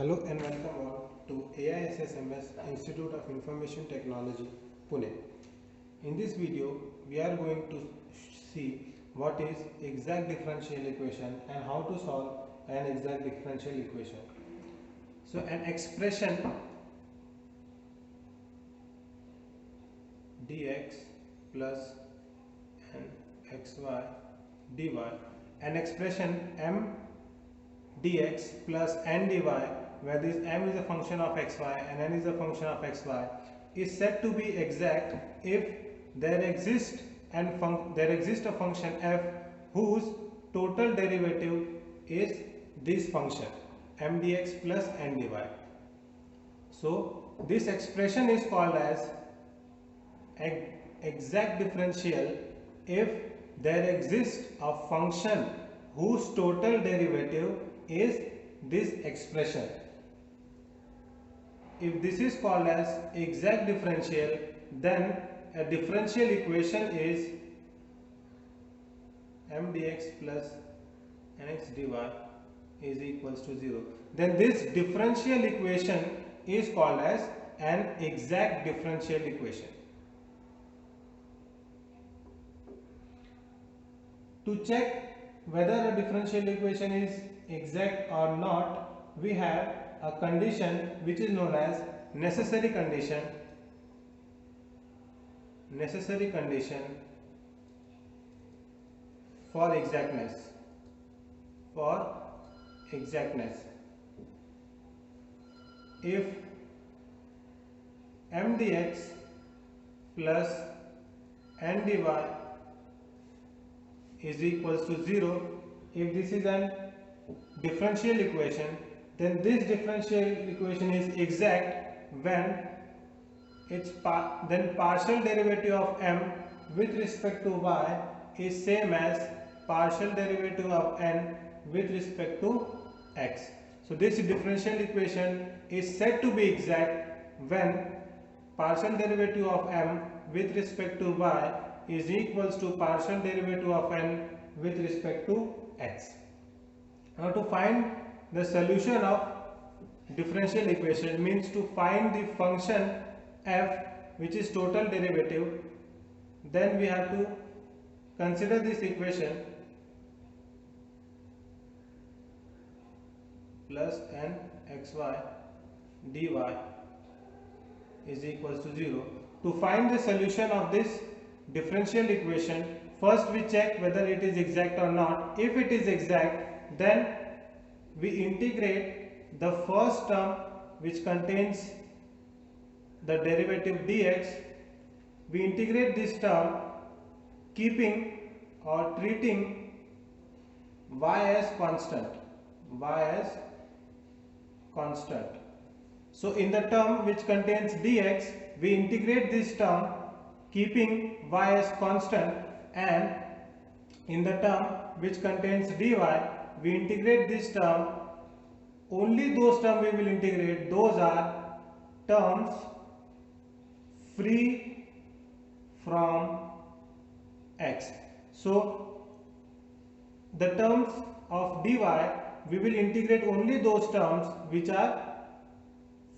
Hello and welcome all to AISSMS Institute of Information Technology, Pune. In this video, we are going to see what is exact differential equation and how to solve an exact differential equation. So an expression dx plus n xy dy, an expression m dx plus n dy, where this m is a function of xy and n is a function of xy, is said to be exact if there exists a function f whose total derivative is this function m dx plus n dy. So this expression is called as exact differential if there exists a function whose total derivative is this expression. If this is called as exact differential, then a differential equation is m dx plus nx dy is equals to 0. Then this differential equation is called as an exact differential equation. To check whether a differential equation is exact or not, we have a condition which is known as necessary condition. Necessary condition for exactness. For exactness, if m dx plus n dy is equals to 0, if this is a differential equation, then this differential equation is exact when then partial derivative of m with respect to y is same as partial derivative of n with respect to x. So this differential equation is said to be exact when partial derivative of m with respect to y is equals to partial derivative of n with respect to x. Now to find the solution of differential equation means to find the function f which is total derivative, then we have to consider this equation plus n xy dy is equals to 0. To find the solution of this differential equation, first we check whether it is exact or not. If it is exact, then we integrate the first term which contains the derivative dx. We integrate this term keeping or treating y as constant. So in the term which contains dx, we integrate this term keeping y as constant, and in the term which contains dy, we integrate this term. Only those terms we will integrate, those are terms free from x. So the terms of dy, we will integrate only those terms which are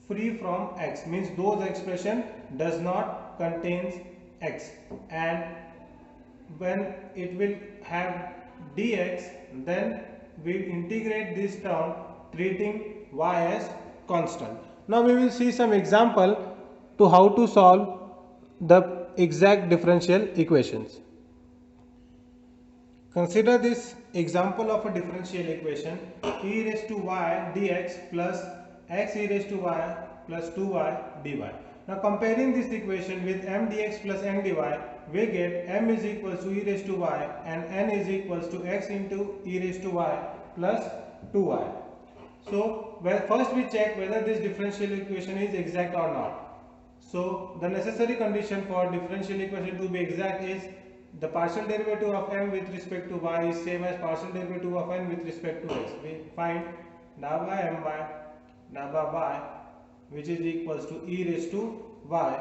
free from x, means those expression does not contains x, and when it will have dx, then we integrate this term treating y as constant. Now we will see some example to how to solve the exact differential equations. Consider this example of a differential equation e raised to y dx plus x e raised to y plus 2y dy. Now comparing this equation with m dx plus n dy, we get m is equals to e raised to y and n is equals to x into e raised to y plus 2y. So first we check whether this differential equation is exact or not. So the necessary condition for differential equation to be exact is the partial derivative of m with respect to y is same as partial derivative of n with respect to x. We find da by my da by y which is equals to e raised to y,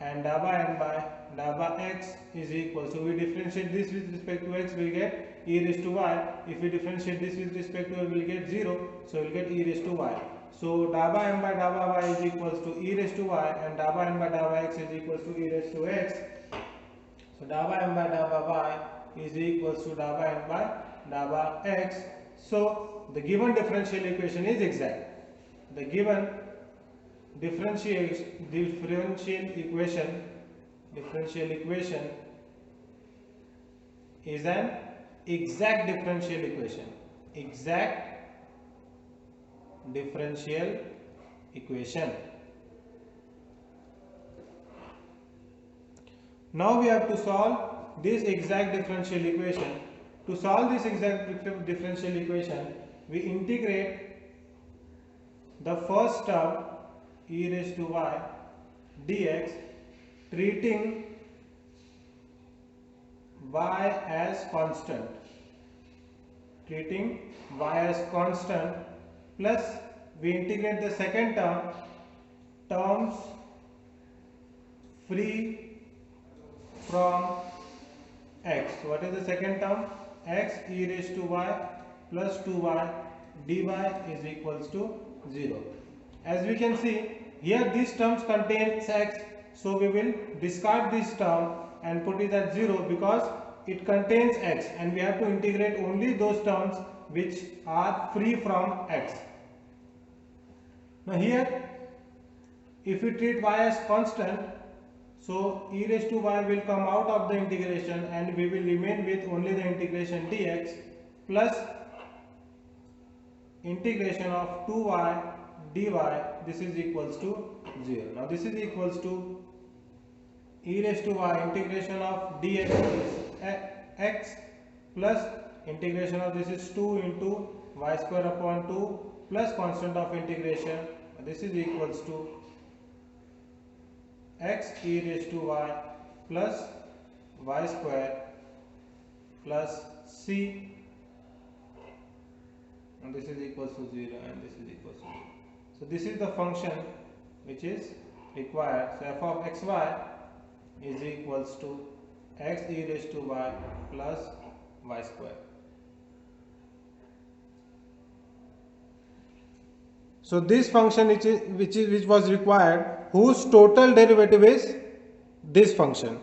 and da by n by da by x is equals to, we differentiate this with respect to x, we get e raised to y. If we differentiate this with respect to y, we will get 0, so we will get e raised to y. So dabba m by dabba y is equals to e raised to y, and dabba m by dabba x is equals to e raised to x. So dabba m by dabba y is equals to dabba m by dabba x. So the given differential equation is exact. The given differential equation is an exact differential equation. Exact differential equation. Now we have to solve this exact differential equation. To solve this exact differential equation, we integrate the first term e raised to y dx, treating y as constant, plus we integrate the second term, terms free from x. What is the second term? X e raised to y plus 2y dy is equals to 0. As we can see, here these terms contains x, so we will discard this term and put it at 0 because it contains x, and we have to integrate only those terms which are free from x. Now here, if we treat y as constant, so e raised to y will come out of the integration and we will remain with only the integration dx plus integration of 2y dy. This is equals to 0. Now this is equals to e raised to y integration of dx is x plus integration of this is 2 into y square upon 2 plus constant of integration. This is equals to x e raised to y plus y square plus c, and this is equals to 0, and this is equals to 0. So this is the function which is required. So f of xy is equals to x e raised to y plus y square. So this function which was required, whose total derivative is this function.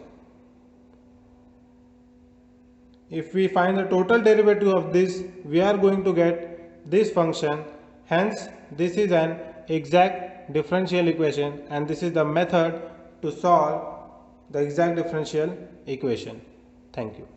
If we find the total derivative of this, we are going to get this function. Hence, this is an exact differential equation, and this is the method to solve the exact differential equation. Thank you.